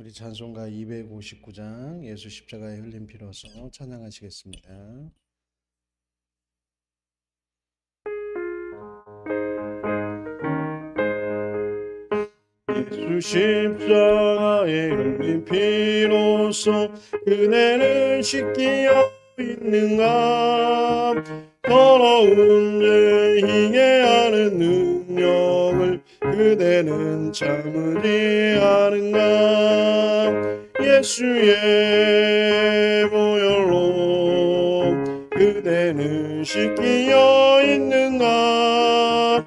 우리 찬송가 259장 예수 십자가에 흘린 피로서 찬양하시겠습니다. 예수 십자가에 흘린 피로서 그대는 씻기어 있는가. 더러운 죄 희게하는 능력을 그대는 참으지 않은가. 예수의 보혈로 그대는 씻기어 있는가.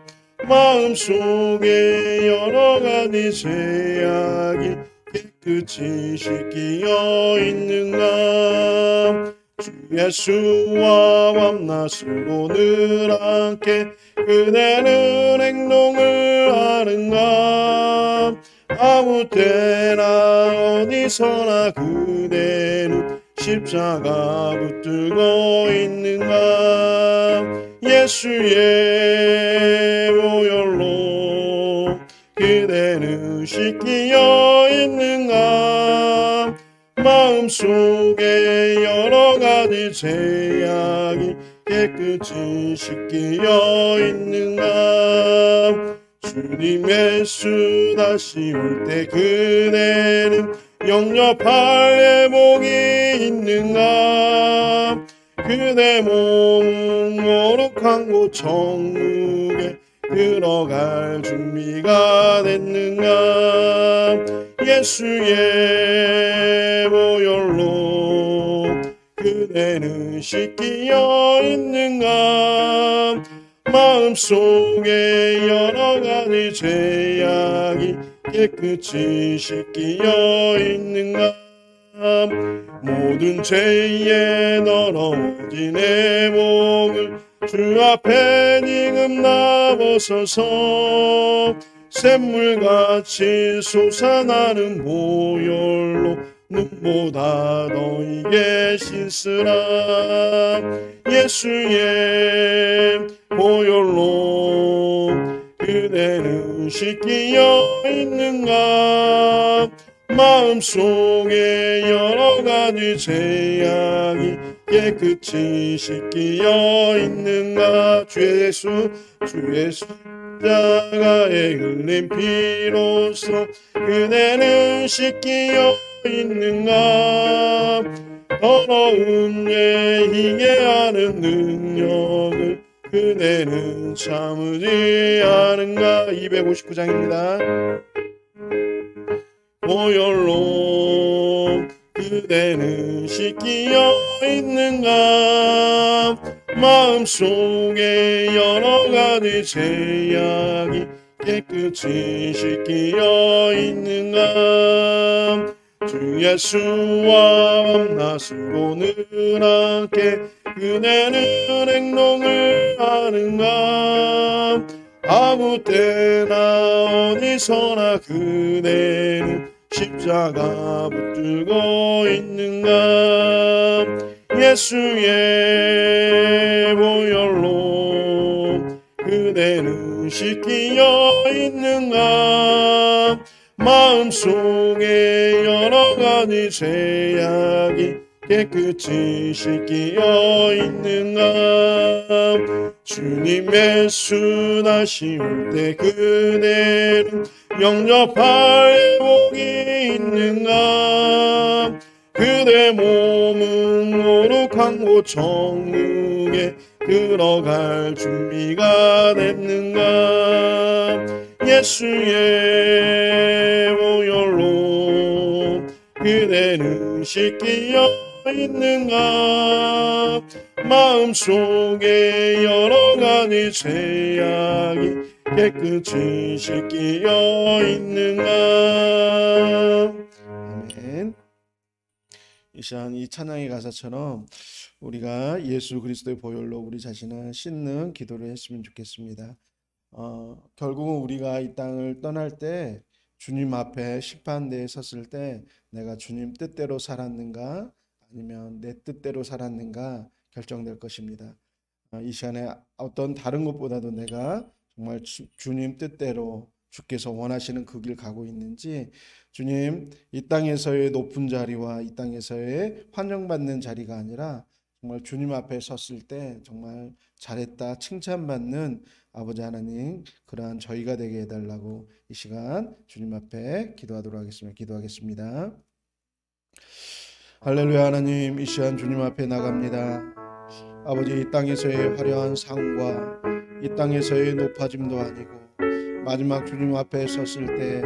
마음속에 여러가지 죄악이 깨끗이 씻기어 있는가. 주 예수와 밤낮으로 늘 함께 그대는 행동을 하는가. 아무 때나 어디서나 그대는 십자가 붙들고 있는가. 예수의 보혈로 그대는 씻기어 있는가. 마음속에 여러가지 죄악이 깨끗이 씻기어 있는가. 주님 예수 다시 올 때 그대는 영접할 회복이 있는가. 그대 몸은 거룩한 곳 천국에 들어갈 준비가 됐는가. 예수의 보혈로 그대는 씻기어 있는가. 마음속에 여러가지 죄악이 깨끗이 씻기어 있는가. 모든 죄에 더러워진 내 몸을 주 앞에 지금 나버서서 샘물같이 솟아나는 보혈로 눈보다 더 이게 씻으라. 예수의 보혈로 그대는 씻기어 있는가. 마음속에 여러가지 죄악이 깨끗이 씻기어 있는가. 주 예수 십자가에 흘린 피로써 그대는 씻기어 있는가. 더러운 죄 희게하는 능력을 그대는 참으지 않은가. 259장입니다. 보혈로 그대는 씻기어 있는가. 마음속에 여러가지 죄악이 깨끗이 씻기어 있는가. 주 예수와 밤낮으로 늘 함께 그대는 행동을 하는가. 아무 때나 어디서나 그대는 십자가 붙들고 있는가. 예수의 보혈로 그대는 씻기어 있는가. 마음속에 여러가지 죄악이 깨끗이 씻기어 있는가. 주님 예수 다시 올 때 그대는 영접할 회복이 있는가. 그대 몸은 거룩한 곳 천국에 들어갈 준비가 됐는가. 예수의 보혈로 그대는 씻기어 있는가. 마음속에 여러가지 죄악이 깨끗이 씻기어 있는가. 아멘. 이 시간 이 찬양의 가사처럼 우리가 예수 그리스도의 보혈로 우리 자신을 씻는 기도를 했으면 좋겠습니다. 결국은 우리가 이 땅을 떠날 때 주님 앞에 심판대에 섰을 때 내가 주님 뜻대로 살았는가 아니면 내 뜻대로 살았는가 결정될 것입니다. 이 시간에 어떤 다른 것보다도 내가 정말 주님 뜻대로 주께서 원하시는 그 길 가고 있는지, 주님 이 땅에서의 높은 자리와 이 땅에서의 환영받는 자리가 아니라 정말 주님 앞에 섰을 때 정말 잘했다 칭찬받는 아버지 하나님, 그러한 저희가 되게 해달라고 이 시간 주님 앞에 기도하도록 하겠습니다. 기도하겠습니다. 할렐루야. 하나님, 이 시간 주님 앞에 나갑니다. 아버지, 이 땅에서의 화려한 상과 이 땅에서의 높아짐도 아니고 마지막 주님 앞에 섰을 때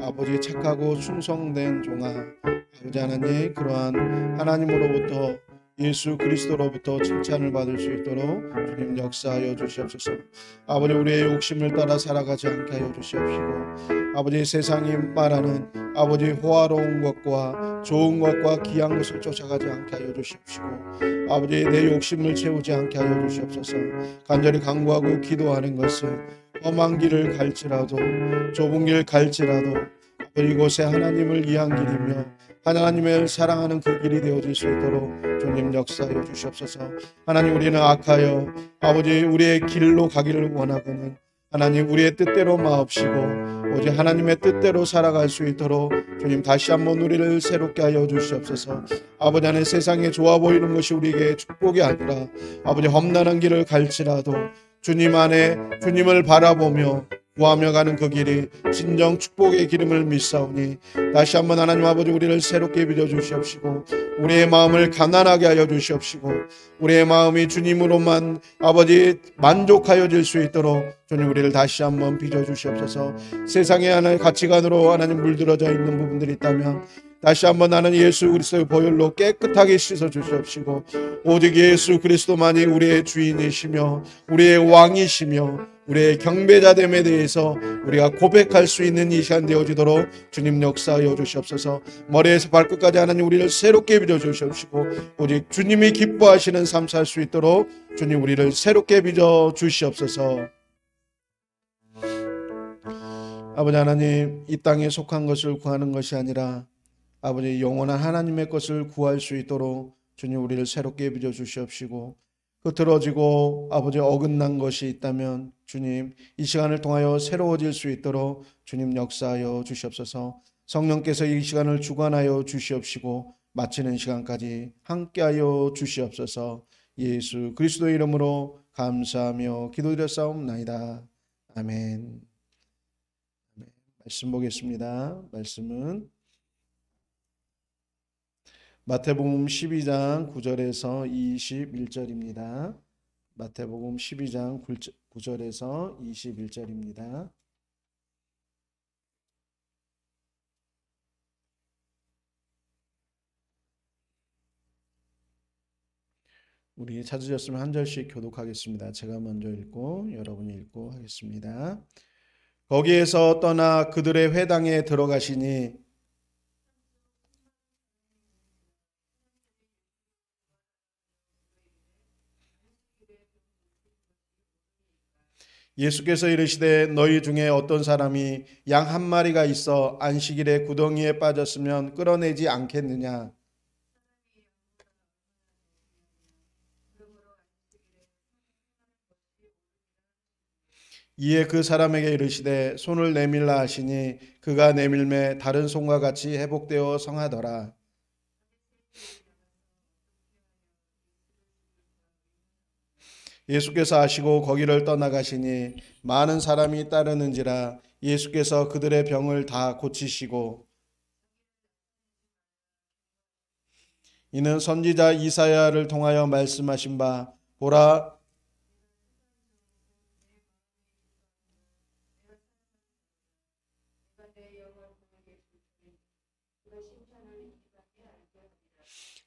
아버지 착하고 충성된 종아, 아버지 하나님, 그러한 하나님으로부터 예수 그리스도로부터 칭찬을 받을 수 있도록 주님 역사하여 주시옵소서. 아버지, 우리의 욕심을 따라 살아가지 않게 하여 주시옵시고, 아버지 세상이 말하는 아버지 호화로운 것과 좋은 것과 귀한 것을 쫓아가지 않게 하여 주시옵시고, 아버지 내 욕심을 채우지 않게 하여 주시옵소서. 간절히 간구하고 기도하는 것은 험한 길을 갈지라도 좁은 길 갈지라도 아버지 이곳에 하나님을 위한 길이며 하나님을 사랑하는 그 길이 되어질 수 있도록 주님 역사하여 주시옵소서. 하나님, 우리는 악하여 아버지 우리의 길로 가기를 원하거든 하나님 우리의 뜻대로 마옵시고 오직 하나님의 뜻대로 살아갈 수 있도록 주님 다시 한번 우리를 새롭게 하여 주시옵소서. 아버지 안에 세상에 좋아 보이는 것이 우리에게 축복이 아니라 아버지 험난한 길을 갈지라도 주님 안에 주님을 바라보며 구하며 가는 그 길이 진정 축복의 기름을 믿사오니 다시 한번 하나님 아버지 우리를 새롭게 빚어 주시옵시고 우리의 마음을 가난하게 하여 주시옵시고 우리의 마음이 주님으로만 아버지 만족하여질 수 있도록 주님 우리를 다시 한번 빚어 주시옵소서. 세상의 하나의 가치관으로 하나님 물들어져 있는 부분들이 있다면 다시 한번 나는 예수 그리스도의 보혈로 깨끗하게 씻어 주시옵시고 오직 예수 그리스도만이 우리의 주인이시며 우리의 왕이시며 우리의 경배자됨에 대해서 우리가 고백할 수 있는 이 시간 되어지도록 주님 역사하여 주시옵소서. 머리에서 발끝까지 하나님 우리를 새롭게 빚어 주시옵시고 오직 주님이 기뻐하시는 삶 살 수 있도록 주님 우리를 새롭게 빚어 주시옵소서. 아버지 하나님, 이 땅에 속한 것을 구하는 것이 아니라 아버지 영원한 하나님의 것을 구할 수 있도록 주님 우리를 새롭게 빚어 주시옵시고 흐트러지고 아버지 어긋난 것이 있다면 주님 이 시간을 통하여 새로워질 수 있도록 주님 역사하여 주시옵소서. 성령께서 이 시간을 주관하여 주시옵시고 마치는 시간까지 함께하여 주시옵소서. 예수 그리스도의 이름으로 감사하며 기도드렸사옵나이다. 아멘. 말씀 보겠습니다. 말씀은 마태복음 12장 9절에서 21절입니다. 마태복음 12장 9절에서 21절입니다. 우리 찾으셨으면 한 절씩 교독하겠습니다. 제가 먼저 읽고 여러분이 읽고 하겠습니다. 거기에서 떠나 그들의 회당에 들어가시니 예수께서 이르시되 너희 중에 어떤 사람이 양 한 마리가 있어 안식일에 구덩이에 빠졌으면 끌어내지 않겠느냐. 이에 그 사람에게 이르시되 손을 내밀라 하시니 그가 내밀매 다른 손과 같이 회복되어 성하더라. 예수께서 아시고 거기를 떠나가시니 많은 사람이 따르는지라 예수께서 그들의 병을 다 고치시고 이는 선지자 이사야를 통하여 말씀하신 바 보라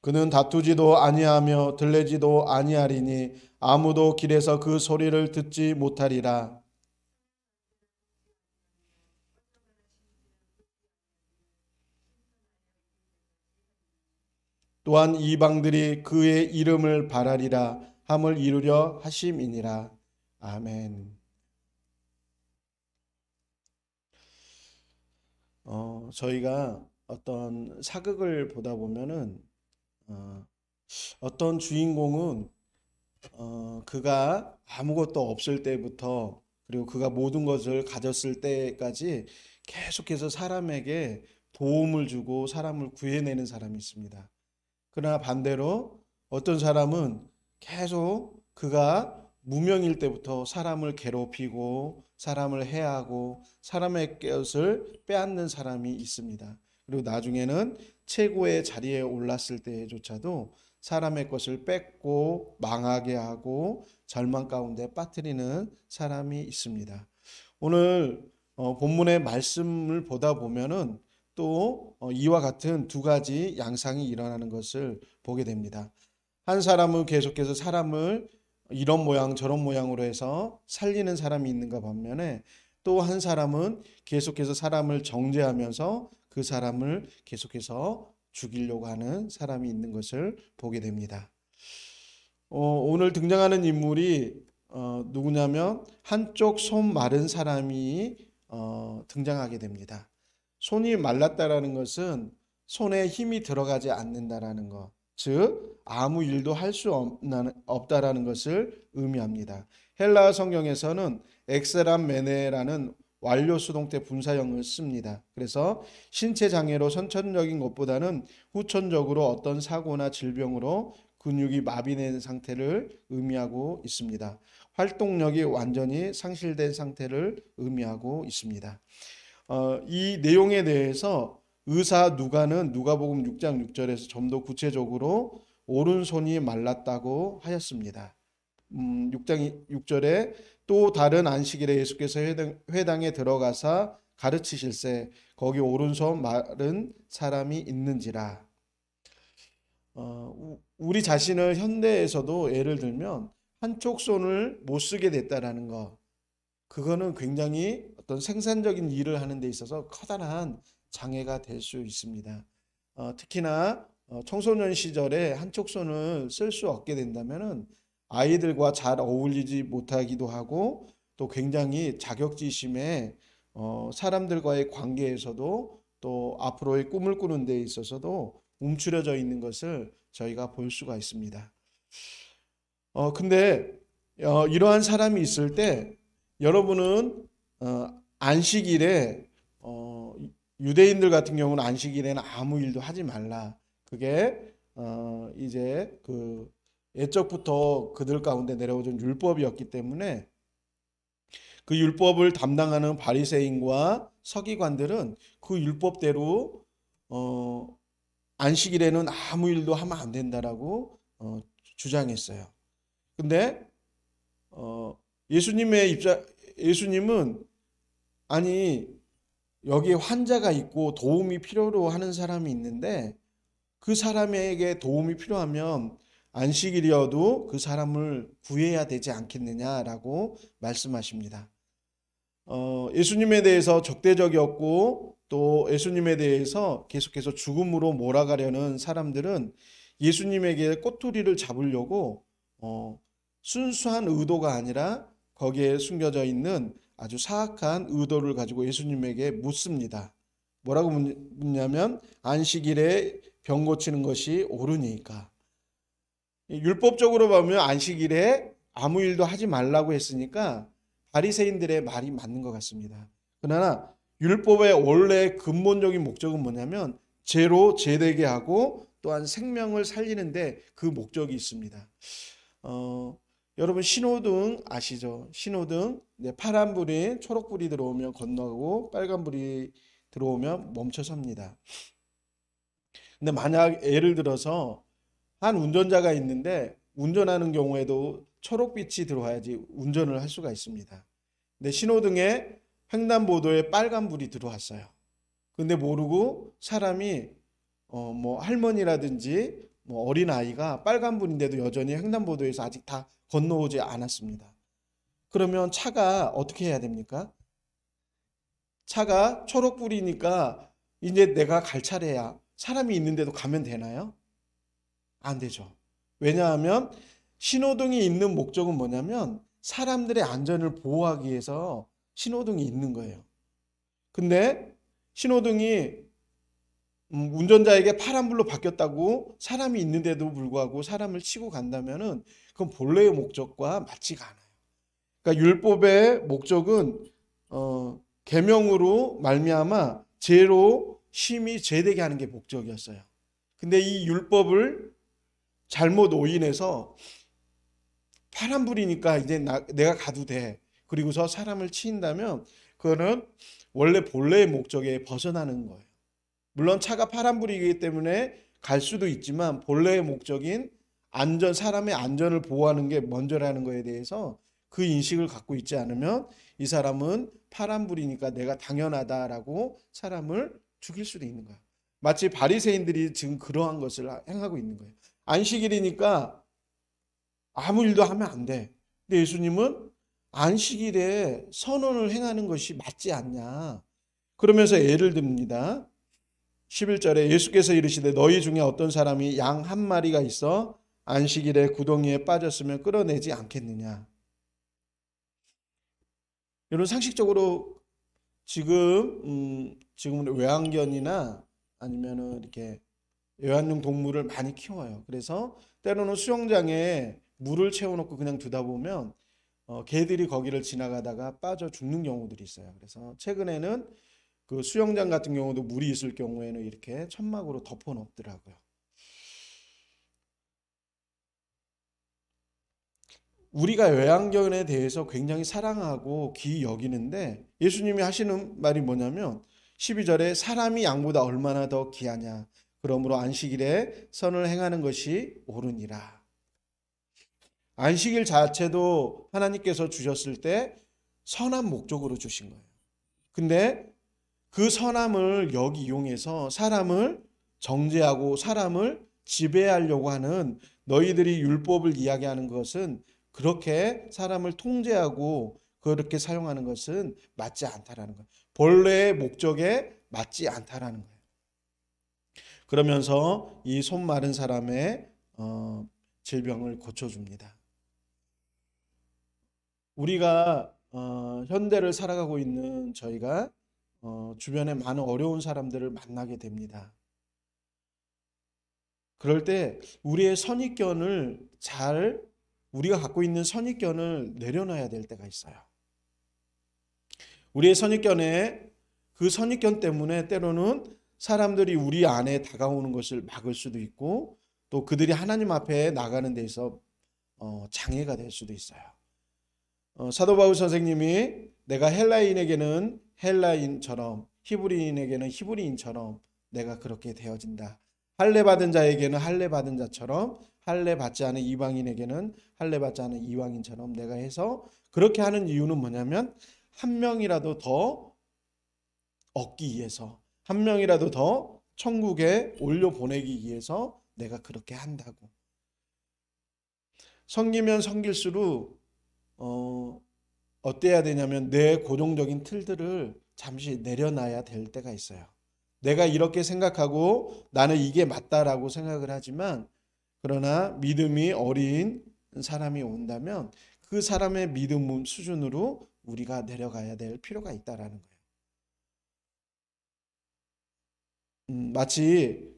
그는 다투지도 아니하며 들레지도 아니하리니 아무도 길에서 그 소리를 듣지 못하리라. 또한 이방들이 그의 이름을 바라리라 함을 이루려 하심이니라. 아멘. 저희가 어떤 사극을 보다 보면은 어떤 주인공은 그가 아무것도 없을 때부터 그리고 그가 모든 것을 가졌을 때까지 계속해서 사람에게 도움을 주고 사람을 구해내는 사람이 있습니다. 그러나 반대로 어떤 사람은 계속 그가 무명일 때부터 사람을 괴롭히고 사람을 해하고 사람의 것을 빼앗는 사람이 있습니다. 그리고 나중에는 최고의 자리에 올랐을 때조차도 사람의 것을 뺏고 망하게 하고 절망 가운데 빠뜨리는 사람이 있습니다. 오늘 본문의 말씀을 보다 보면은 또 이와 같은 두 가지 양상이 일어나는 것을 보게 됩니다. 한 사람은 계속해서 사람을 이런 모양 저런 모양으로 해서 살리는 사람이 있는가 반면에 또 한 사람은 계속해서 사람을 정죄하면서 그 사람을 계속해서 죽이려고 하는 사람이 있는 것을 보게 됩니다. 오늘 등장하는 인물이 누구냐면 한쪽 손 마른 사람이 등장하게 됩니다. 손이 말랐다라는 것은 손에 힘이 들어가지 않는다라는 것, 즉 아무 일도 할 수 없다라는 것을 의미합니다. 헬라어 성경에서는 엑세람 메네라는 완료 수동태 분사형을 씁니다. 그래서 신체 장애로 선천적인 것보다는 후천적으로 어떤 사고나 질병으로 근육이 마비된 상태를 의미하고 있습니다. 활동력이 완전히 상실된 상태를 의미하고 있습니다. 이 내용에 대해서 의사 누가는 누가복음 6장 6절에서 좀 더 구체적으로 오른손이 말랐다고 하였습니다. 6장 6절에 또 다른 안식일에 예수께서 회당에 들어가사 가르치실세 거기 오른손 마른 사람이 있는지라. 우리 자신을 현대에서도 예를 들면 한쪽 손을 못 쓰게 됐다라는 것, 그거는 굉장히 어떤 생산적인 일을 하는 데 있어서 커다란 장애가 될 수 있습니다. 특히나 청소년 시절에 한쪽 손을 쓸 수 없게 된다면은 아이들과 잘 어울리지 못하기도 하고 또 굉장히 자격지심에 사람들과의 관계에서도 또 앞으로의 꿈을 꾸는 데 있어서도 움츠려져 있는 것을 저희가 볼 수가 있습니다. 근데 이러한 사람이 있을 때 여러분은 안식일에 유대인들 같은 경우는 안식일에는 아무 일도 하지 말라. 그게 이제 그 옛적부터 그들 가운데 내려오던 율법이었기 때문에 그 율법을 담당하는 바리새인과 서기관들은 그 율법대로 안식일에는 아무 일도 하면 안 된다라고 주장했어요. 근데 예수님은 아니 여기에 환자가 있고 도움이 필요로 하는 사람이 있는데 그 사람에게 도움이 필요하면 안식일이어도 그 사람을 구해야 되지 않겠느냐라고 말씀하십니다. 예수님에 대해서 적대적이었고 또 예수님에 대해서 계속해서 죽음으로 몰아가려는 사람들은 예수님에게 꼬투리를 잡으려고 순수한 의도가 아니라 거기에 숨겨져 있는 아주 사악한 의도를 가지고 예수님에게 묻습니다. 뭐라고 묻냐면 안식일에 병 고치는 것이 옳으니까. 율법적으로 보면 안식일에 아무 일도 하지 말라고 했으니까 바리새인들의 말이 맞는 것 같습니다. 그러나 율법의 원래 근본적인 목적은 뭐냐면 죄로 죄되게 하고 또한 생명을 살리는데 그 목적이 있습니다. 여러분 신호등 아시죠? 신호등 파란불이 초록불이 들어오면 건너고 빨간불이 들어오면 멈춰 섭니다. 근데 만약 예를 들어서 한 운전자가 있는데 운전하는 경우에도 초록빛이 들어와야지 운전을 할 수가 있습니다. 근데 신호등에 횡단보도에 빨간불이 들어왔어요. 근데 모르고 사람이 뭐 할머니라든지 뭐 어린 아이가 빨간불인데도 여전히 횡단보도에서 아직 다 건너오지 않았습니다. 그러면 차가 어떻게 해야 됩니까? 차가 초록불이니까 이제 내가 갈 차례야. 사람이 있는데도 가면 되나요? 안 되죠. 왜냐하면 신호등이 있는 목적은 뭐냐면 사람들의 안전을 보호하기 위해서 신호등이 있는 거예요. 근데 신호등이 운전자에게 파란불로 바뀌었다고 사람이 있는데도 불구하고 사람을 치고 간다면은 그건 본래의 목적과 맞지가 않아요. 그러니까 율법의 목적은 계명으로 말미암아 죄로 심히 죄되게 하는 게 목적이었어요. 근데 이 율법을 잘못 오인해서 파란불이니까 이제 내가 가도 돼. 그리고서 사람을 치인다면 그거는 원래 본래의 목적에 벗어나는 거예요. 물론 차가 파란불이기 때문에 갈 수도 있지만 본래의 목적인 사람의 안전을 보호하는 게 먼저라는 거에 대해서 그 인식을 갖고 있지 않으면 이 사람은 파란불이니까 내가 당연하다라고 사람을 죽일 수도 있는 거야. 마치 바리새인들이 지금 그러한 것을 행하고 있는 거예요. 안식일이니까 아무 일도 하면 안 돼. 근데 예수님은 안식일에 선언을 행하는 것이 맞지 않냐. 그러면서 예를 듭니다. 11절에 예수께서 이르시되 너희 중에 어떤 사람이 양 한 마리가 있어 안식일에 구덩이에 빠졌으면 끌어내지 않겠느냐. 여러분 상식적으로 지금은 외환견이나 아니면은 이렇게 애완용 동물을 많이 키워요. 그래서 때로는 수영장에 물을 채워놓고 그냥 두다 보면 개들이 거기를 지나가다가 빠져 죽는 경우들이 있어요. 그래서 최근에는 그 수영장 같은 경우도 물이 있을 경우에는 이렇게 천막으로 덮어 놓더라고요. 우리가 외환견에 대해서 굉장히 사랑하고 귀히 여기는데 예수님이 하시는 말이 뭐냐면 12절에 사람이 양보다 얼마나 더 귀하냐. 그러므로 안식일에 선을 행하는 것이 옳으니라. 안식일 자체도 하나님께서 주셨을 때 선한 목적으로 주신 거예요. 근데 그 선함을 여기 이용해서 사람을 정죄하고 사람을 지배하려고 하는 너희들이 율법을 이야기하는 것은 그렇게 사람을 통제하고 그렇게 사용하는 것은 맞지 않다라는 거예요. 본래의 목적에 맞지 않다라는 거예요. 그러면서 이 손 마른 사람의 질병을 고쳐줍니다. 우리가 현대를 살아가고 있는 저희가 주변에 많은 어려운 사람들을 만나게 됩니다. 그럴 때 우리의 선입견을 우리가 갖고 있는 선입견을 내려놔야 될 때가 있어요. 우리의 선입견에 그 선입견 때문에 때로는 사람들이 우리 안에 다가오는 것을 막을 수도 있고 또 그들이 하나님 앞에 나가는 데서 장애가 될 수도 있어요. 사도 바울 선생님이 내가 헬라인에게는 헬라인처럼 히브리인에게는 히브리인처럼 내가 그렇게 되어진다. 할례 받은 자에게는 할례 받은 자처럼 할례 받지 않은 이방인에게는 할례 받지 않은 이방인처럼 내가 해서 그렇게 하는 이유는 뭐냐면 한 명이라도 더 얻기 위해서 한 명이라도 더 천국에 올려 보내기 위해서 내가 그렇게 한다고. 섬기면 섬길수록 어때야 되냐면 내 고정적인 틀들을 잠시 내려놔야 될 때가 있어요. 내가 이렇게 생각하고 나는 이게 맞다라고 생각을 하지만 그러나 믿음이 어린 사람이 온다면 그 사람의 믿음 수준으로 우리가 내려가야 될 필요가 있다라는 거예요. 마치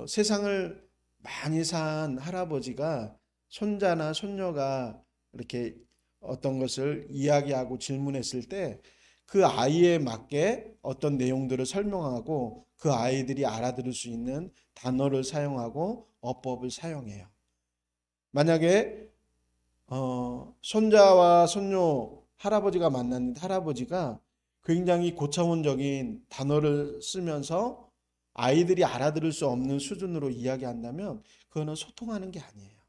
세상을 많이 산 할아버지가 손자나 손녀가 이렇게 어떤 것을 이야기하고 질문했을 때 그 아이에 맞게 어떤 내용들을 설명하고 그 아이들이 알아들을 수 있는 단어를 사용하고 어법을 사용해요. 만약에 손자와 손녀 할아버지가 만났는데 할아버지가 굉장히 고차원적인 단어를 쓰면서 아이들이 알아들을 수 없는 수준으로 이야기한다면 그거는 소통하는 게 아니에요.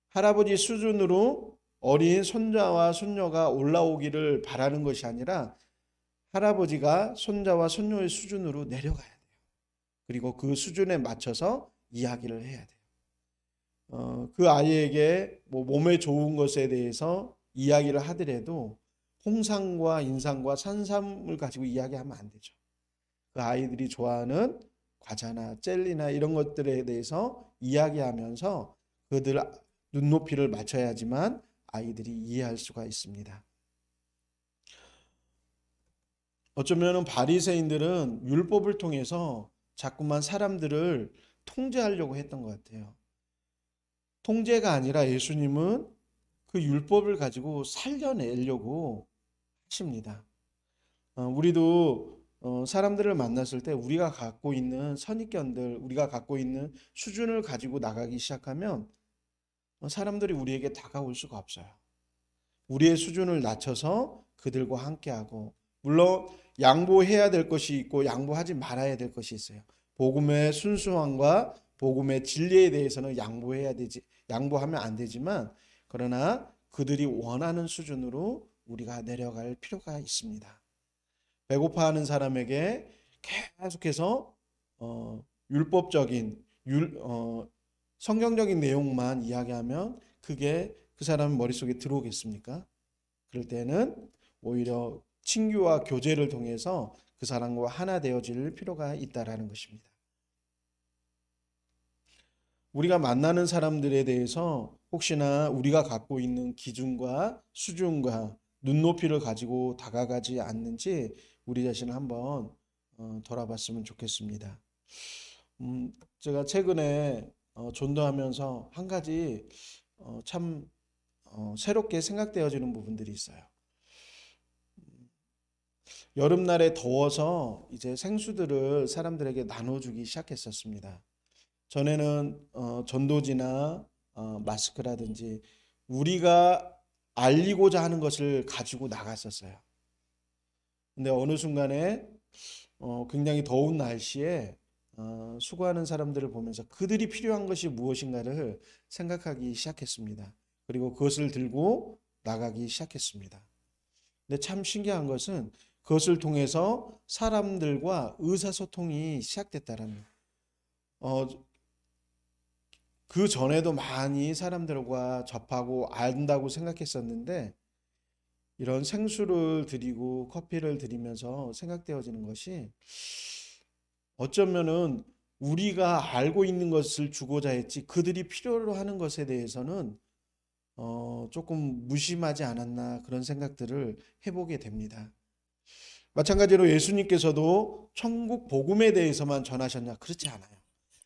할아버지 수준으로 어린 손자와 손녀가 올라오기를 바라는 것이 아니라 할아버지가 손자와 손녀의 수준으로 내려가야 돼요. 그리고 그 수준에 맞춰서 이야기를 해야 돼요. 그 아이에게 몸에 좋은 것에 대해서 이야기를 하더라도 홍삼과 인삼과 산삼을 가지고 이야기하면 안 되죠. 그 아이들이 좋아하는 과자나 젤리나 이런 것들에 대해서 이야기하면서 그들 눈높이를 맞춰야지만 아이들이 이해할 수가 있습니다. 어쩌면 바리새인들은 율법을 통해서 자꾸만 사람들을 통제하려고 했던 것 같아요. 통제가 아니라 예수님은 그 율법을 가지고 살려내려고 하십니다. 우리도 사람들을 만났을 때 우리가 갖고 있는 선입견들, 우리가 갖고 있는 수준을 가지고 나가기 시작하면 사람들이 우리에게 다가올 수가 없어요. 우리의 수준을 낮춰서 그들과 함께하고, 물론 양보해야 될 것이 있고 양보하지 말아야 될 것이 있어요. 복음의 순수함과 복음의 진리에 대해서는 양보하면 안 되지만, 그러나 그들이 원하는 수준으로 우리가 내려갈 필요가 있습니다. 배고파하는 사람에게 계속해서 율법적인 성경적인 내용만 이야기하면 그게 그 사람 머릿속에 들어오겠습니까? 그럴 때는 오히려 친교와 교제를 통해서 그 사람과 하나 되어질 필요가 있다라는 것입니다. 우리가 만나는 사람들에 대해서 혹시나 우리가 갖고 있는 기준과 수준과 눈높이를 가지고 다가가지 않는지 우리 자신을 한번 돌아봤으면 좋겠습니다. 제가 최근에 전도하면서 한 가지 참 새롭게 생각되어지는 부분들이 있어요. 여름날에 더워서 이제 생수들을 사람들에게 나눠주기 시작했었습니다. 전에는 전도지나 마스크라든지 우리가 알리고자 하는 것을 가지고 나갔었어요. 근데 어느 순간에 굉장히 더운 날씨에 수고하는 사람들을 보면서 그들이 필요한 것이 무엇인가를 생각하기 시작했습니다. 그리고 그것을 들고 나가기 시작했습니다. 근데 참 신기한 것은 그것을 통해서 사람들과 의사소통이 시작됐다라는 그 전에도 많이 사람들과 접하고 안다고 생각했었는데, 이런 생수를 드리고 커피를 드리면서 생각되어지는 것이 어쩌면은 우리가 알고 있는 것을 주고자 했지 그들이 필요로 하는 것에 대해서는 조금 무심하지 않았나, 그런 생각들을 해보게 됩니다. 마찬가지로 예수님께서도 천국 복음에 대해서만 전하셨냐? 그렇지 않아요.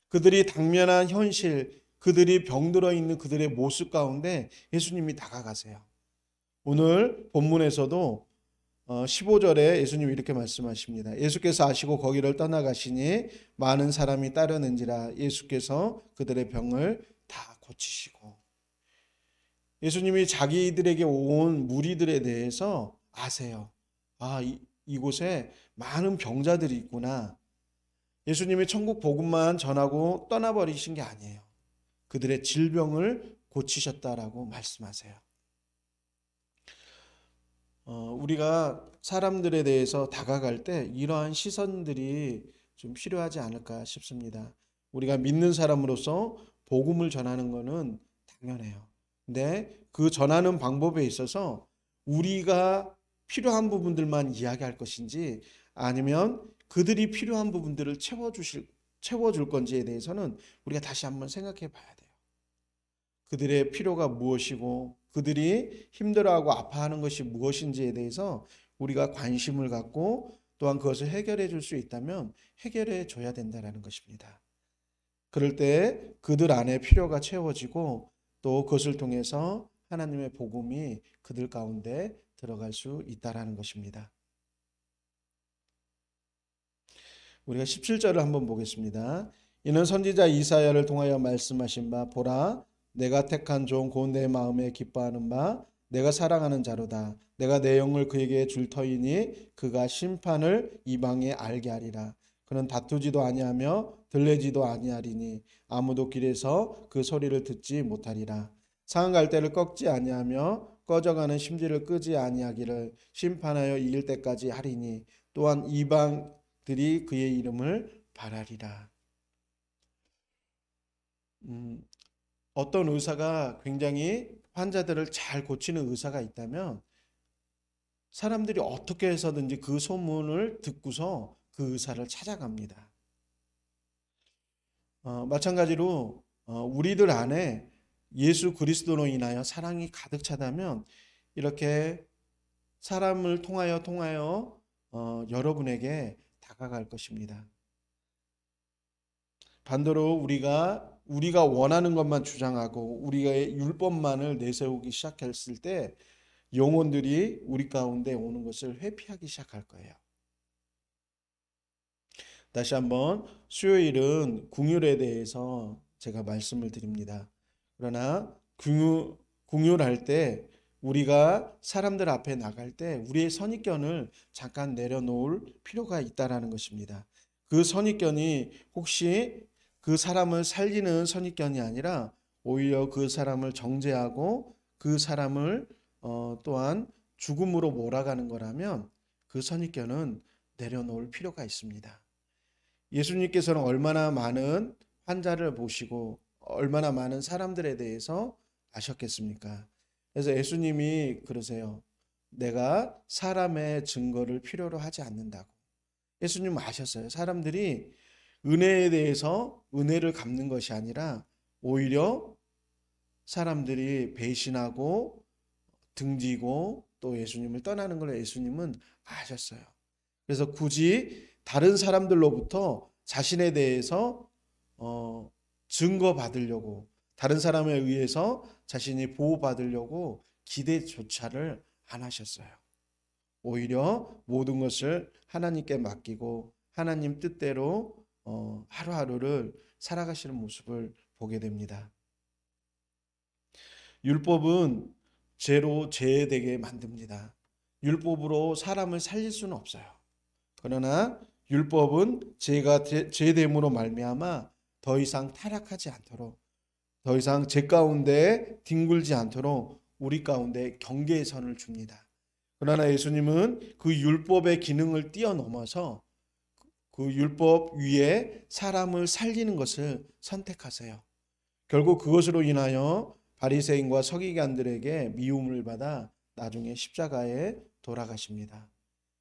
그들이 당면한 현실, 그들이 병들어 있는 그들의 모습 가운데 예수님이 다가가세요. 오늘 본문에서도 15절에 예수님이 이렇게 말씀하십니다. 예수께서 아시고 거기를 떠나가시니 많은 사람이 따르는지라 예수께서 그들의 병을 다 고치시고, 예수님이 자기들에게 온 무리들에 대해서 아세요. 이곳에 많은 병자들이 있구나. 예수님이 천국 복음만 전하고 떠나버리신 게 아니에요. 그들의 질병을 고치셨다라고 말씀하세요. 우리가 사람들에 대해서 다가갈 때 이러한 시선들이 좀 필요하지 않을까 싶습니다. 우리가 믿는 사람으로서 복음을 전하는 것은 당연해요. 근데 그 전하는 방법에 있어서 우리가 필요한 부분들만 이야기할 것인지, 아니면 그들이 필요한 부분들을 채워줄 건지에 대해서는 우리가 다시 한번 생각해 봐야 돼요. 그들의 필요가 무엇이고 그들이 힘들어하고 아파하는 것이 무엇인지에 대해서 우리가 관심을 갖고, 또한 그것을 해결해 줄 수 있다면 해결해 줘야 된다는 것입니다. 그럴 때 그들 안에 필요가 채워지고, 또 그것을 통해서 하나님의 복음이 그들 가운데 들어갈 수 있다는 것입니다. 우리가 17절을 한번 보겠습니다. 이는 선지자 이사야를 통하여 말씀하신 바, 보라 내가 택한 종 곧 내 마음에 기뻐하는 바 내가 사랑하는 자로다. 내가 내 영을 그에게 줄 터이니 그가 심판을 이방에 알게 하리라. 그는 다투지도 아니하며 들레지도 아니하리니 아무도 길에서 그 소리를 듣지 못하리라. 상한 갈대를 꺾지 아니하며 꺼져가는 심지를 끄지 아니하기를 심판하여 이길 때까지 하리니 또한 이방들이 그의 이름을 바라리라. 어떤 의사가 굉장히 환자들을 잘 고치는 의사가 있다면 사람들이 어떻게 해서든지 그 소문을 듣고서 그 의사를 찾아갑니다. 마찬가지로 우리들 안에 예수 그리스도로 인하여 사랑이 가득 차다면 이렇게 사람을 통하여 여러분에게 다가갈 것입니다. 반대로 우리가 우리가 원하는 것만 주장하고 우리의 율법만을 내세우기 시작했을 때 영혼들이 우리 가운데 오는 것을 회피하기 시작할 거예요. 다시 한번 수요일은 긍휼에 대해서 제가 말씀을 드립니다. 그러나 긍휼할 때 우리가 사람들 앞에 나갈 때 우리의 선입견을 잠깐 내려놓을 필요가 있다라는 것입니다. 그 선입견이 혹시 그 사람을 살리는 선입견이 아니라 오히려 그 사람을 정죄하고 그 사람을 또한 죽음으로 몰아가는 거라면 그 선입견은 내려놓을 필요가 있습니다. 예수님께서는 얼마나 많은 환자를 보시고 얼마나 많은 사람들에 대해서 아셨겠습니까? 그래서 예수님이 그러세요. 내가 사람의 증거를 필요로 하지 않는다고. 예수님은 아셨어요. 사람들이 은혜에 대해서 은혜를 갚는 것이 아니라 오히려 사람들이 배신하고 등지고 또 예수님을 떠나는 걸 예수님은 아셨어요. 그래서 굳이 다른 사람들로부터 자신에 대해서 증거 받으려고 다른 사람에 의해서 자신이 보호받으려고 기대조차를 안 하셨어요. 오히려 모든 것을 하나님께 맡기고 하나님 뜻대로 하루하루를 살아가시는 모습을 보게 됩니다. 율법은 죄로 죄되게 만듭니다. 율법으로 사람을 살릴 수는 없어요. 그러나 율법은 죄가 죄됨으로 말미암아 더 이상 타락하지 않도록 더 이상 죄 가운데 뒹굴지 않도록 우리 가운데 경계의 선을 줍니다. 그러나 예수님은 그 율법의 기능을 뛰어넘어서 그 율법 위에 사람을 살리는 것을 선택하세요. 결국 그것으로 인하여 바리새인과 서기관들에게 미움을 받아 나중에 십자가에 돌아가십니다.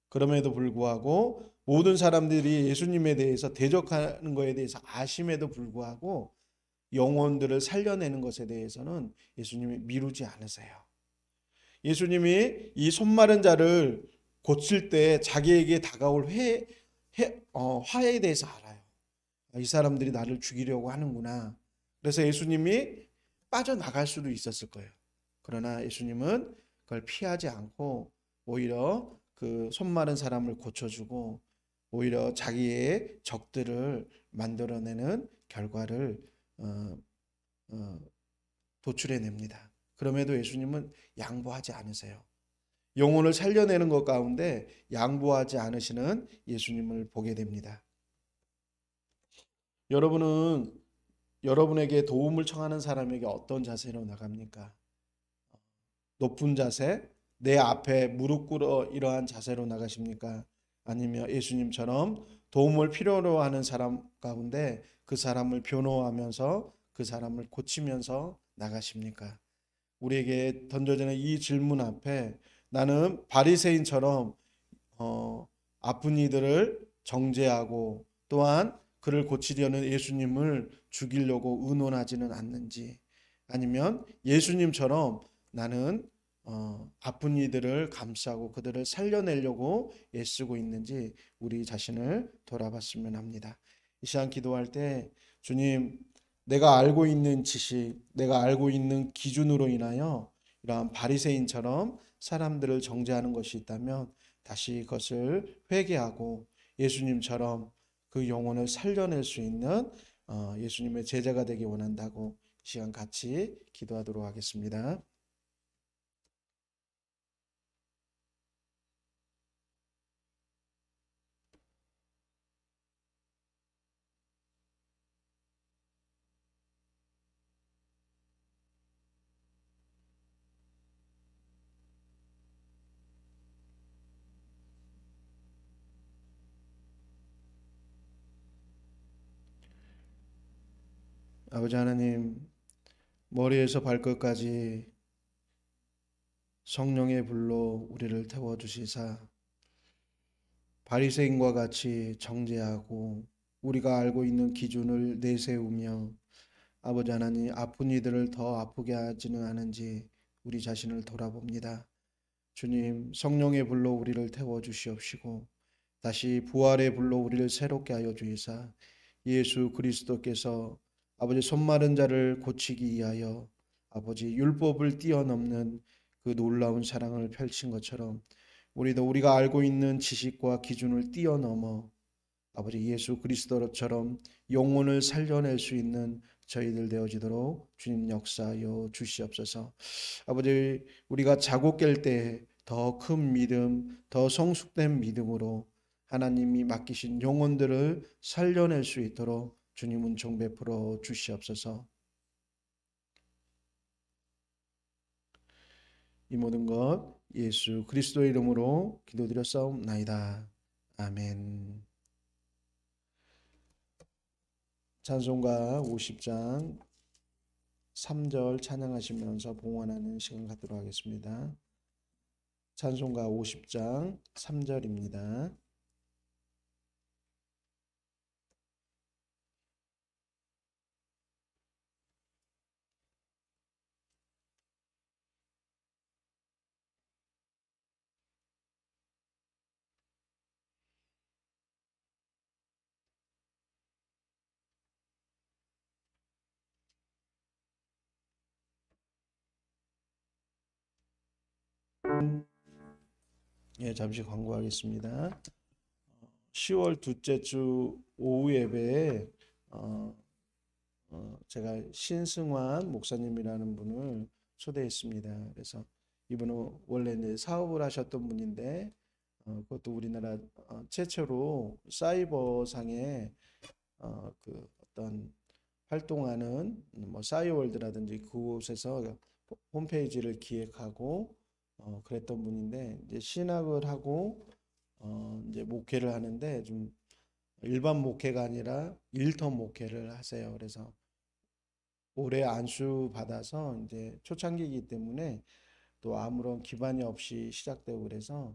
그럼에도 불구하고 모든 사람들이 예수님에 대해서 대적하는 것에 대해서 아심에도 불구하고 영혼들을 살려내는 것에 대해서는 예수님이 미루지 않으세요. 예수님이 이 손마른 자를 고칠 때 자기에게 다가올 화해에 대해서 알아요. 이 사람들이 나를 죽이려고 하는구나. 그래서 예수님이 빠져나갈 수도 있었을 거예요. 그러나 예수님은 그걸 피하지 않고 오히려 그 손마른 사람을 고쳐주고 오히려 자기의 적들을 만들어내는 결과를 도출해냅니다. 그럼에도 예수님은 양보하지 않으세요. 영혼을 살려내는 것 가운데 양보하지 않으시는 예수님을 보게 됩니다. 여러분은 여러분에게 도움을 청하는 사람에게 어떤 자세로 나갑니까? 높은 자세, 내 앞에 무릎 꿇어 이러한 자세로 나가십니까? 아니면 예수님처럼 도움을 필요로 하는 사람 가운데 그 사람을 변호하면서 그 사람을 고치면서 나가십니까? 우리에게 던져지는 이 질문 앞에 나는 바리새인처럼 아픈 이들을 정죄하고 또한 그를 고치려는 예수님을 죽이려고 의논하지는 않는지 아니면 예수님처럼 나는 아픈 이들을 감싸고 그들을 살려내려고 애쓰고 있는지 우리 자신을 돌아봤으면 합니다. 이 시간 기도할 때 주님 내가 알고 있는 지식, 내가 알고 있는 기준으로 인하여 이러한 바리새인처럼 사람들을 정죄하는 것이 있다면 다시 그것을 회개하고 예수님처럼 그 영혼을 살려낼 수 있는 예수님의 제자가 되기 원한다고 이 시간 같이 기도하도록 하겠습니다. 아버지 하나님, 머리에서 발끝까지 성령의 불로 우리를 태워주시사 바리새인과 같이 정죄하고 우리가 알고 있는 기준을 내세우며 아버지 하나님 아픈 이들을 더 아프게 하지는 않은지 우리 자신을 돌아봅니다. 주님 성령의 불로 우리를 태워주시옵시고 다시 부활의 불로 우리를 새롭게 하여 주이사 예수 그리스도께서 아버지 손마른 자를 고치기 위하여 아버지 율법을 뛰어넘는 그 놀라운 사랑을 펼친 것처럼 우리도 우리가 알고 있는 지식과 기준을 뛰어넘어 아버지 예수 그리스도처럼 영혼을 살려낼 수 있는 저희들 되어지도록 주님 역사하여 주시옵소서. 아버지 우리가 자고 깰 때 더 큰 믿음, 더 성숙된 믿음으로 하나님이 맡기신 영혼들을 살려낼 수 있도록 주님 은총 베풀어 주시옵소서. 이 모든 것 예수 그리스도의 이름으로 기도드렸사옵나이다. 아멘. 찬송가 50장 3절 찬양하시면서 봉헌하는 시간 갖도록 하겠습니다. 찬송가 50장 3절입니다. 예, 잠시 광고하겠습니다. 10월 둘째 주 오후 예배에 어, 제가 신승환 목사님이라는 분을 초대했습니다. 그래서 이분은 원래 이제 사업을 하셨던 분인데 그것도 우리나라 최초로 사이버상에 그 어떤 활동하는 뭐 싸이월드라든지 그곳에서 홈페이지를 기획하고 그랬던 분인데 이제 신학을 하고 이제 목회를 하는데 좀 일반 목회가 아니라 일터 목회를 하세요. 그래서 올해 안수 받아서 이제 초창기이기 때문에 또 아무런 기반이 없이 시작되고 그래서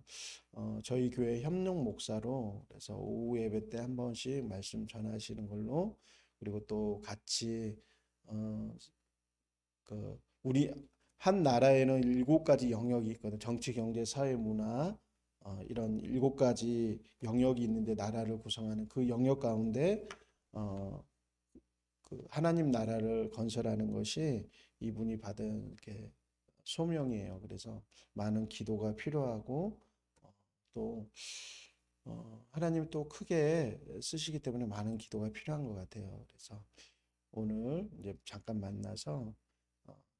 저희 교회 협력 목사로 그래서 오후 예배 때 한 번씩 말씀 전하시는 걸로 그리고 또 같이 어, 그 우리 한 나라에는 일곱 가지 영역이 있거든. 정치, 경제, 사회, 문화 이런 일곱 가지 영역이 있는데 나라를 구성하는 그 영역 가운데 어, 그 하나님 나라를 건설하는 것이 이분이 받은 이렇게 소명이에요. 그래서 많은 기도가 필요하고 또 하나님 또 크게 쓰시기 때문에 많은 기도가 필요한 것 같아요. 그래서 오늘 이제 잠깐 만나서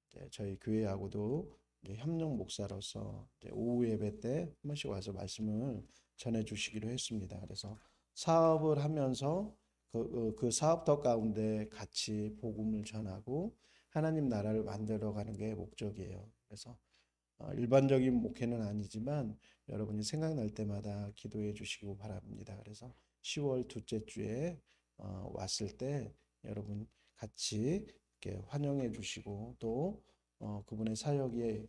이제 저희 교회하고도 이제 협력 목사로서 이제 오후 예배 때 한 번씩 와서 말씀을 전해 주시기로 했습니다. 그래서 사업을 하면서 그 사업터 가운데 같이 복음을 전하고 하나님 나라를 만들어 가는 게 목적이에요. 그래서 일반적인 목회는 아니지만 여러분이 생각날 때마다 기도해 주시기 바랍니다. 그래서 10월 둘째 주에 왔을 때 여러분 같이 이렇게 환영해 주시고 또 그분의 사역이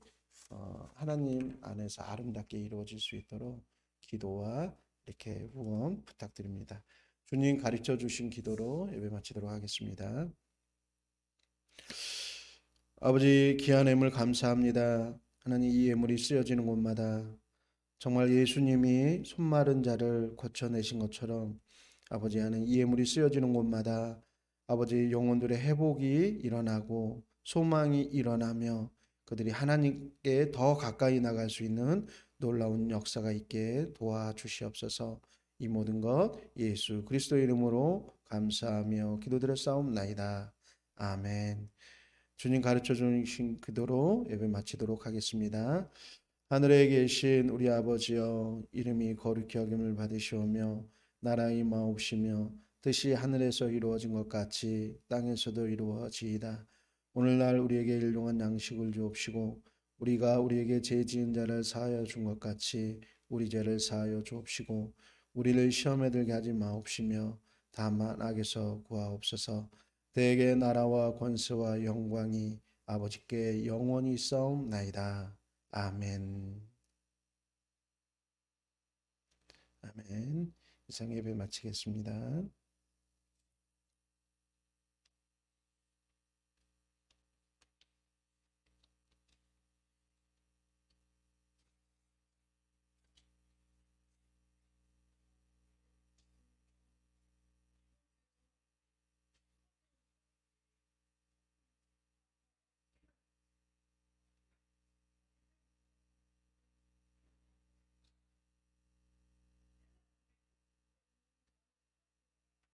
하나님 안에서 아름답게 이루어질 수 있도록 기도와 이렇게 후원 부탁드립니다. 주님 가르쳐 주신 기도로 예배 마치도록 하겠습니다. 아버지 귀한 예물 감사합니다. 하나님 이 예물이 쓰여지는 곳마다 정말 예수님이 손마른 자를 고쳐내신 것처럼 아버지 하는 이 예물이 쓰여지는 곳마다 아버지 영혼들의 회복이 일어나고 소망이 일어나며 그들이 하나님께 더 가까이 나갈 수 있는 놀라운 역사가 있게 도와주시옵소서. 이 모든 것 예수 그리스도의 이름으로 감사하며 기도드렸사옵나이다. 아멘. 주님 가르쳐 주신 그대로 예배 마치도록 하겠습니다. 하늘에 계신 우리 아버지여 이름이 거룩히 여김을 받으시오며 나라의 마옵시며 뜻이 하늘에서 이루어진 것 같이 땅에서도 이루어지이다. 오늘날 우리에게 일용할 양식을 주옵시고 우리가 우리에게 죄 지은 자를 사하여 준 것 같이 우리 죄를 사하여 주옵시고 우리를 시험에 들게 하지 마옵시며 다만 악에서 구하옵소서. 대개 나라와 권세와 영광이 아버지께 영원히 있사옵나이다. 아멘. 아멘. 이상 예배 마치겠습니다.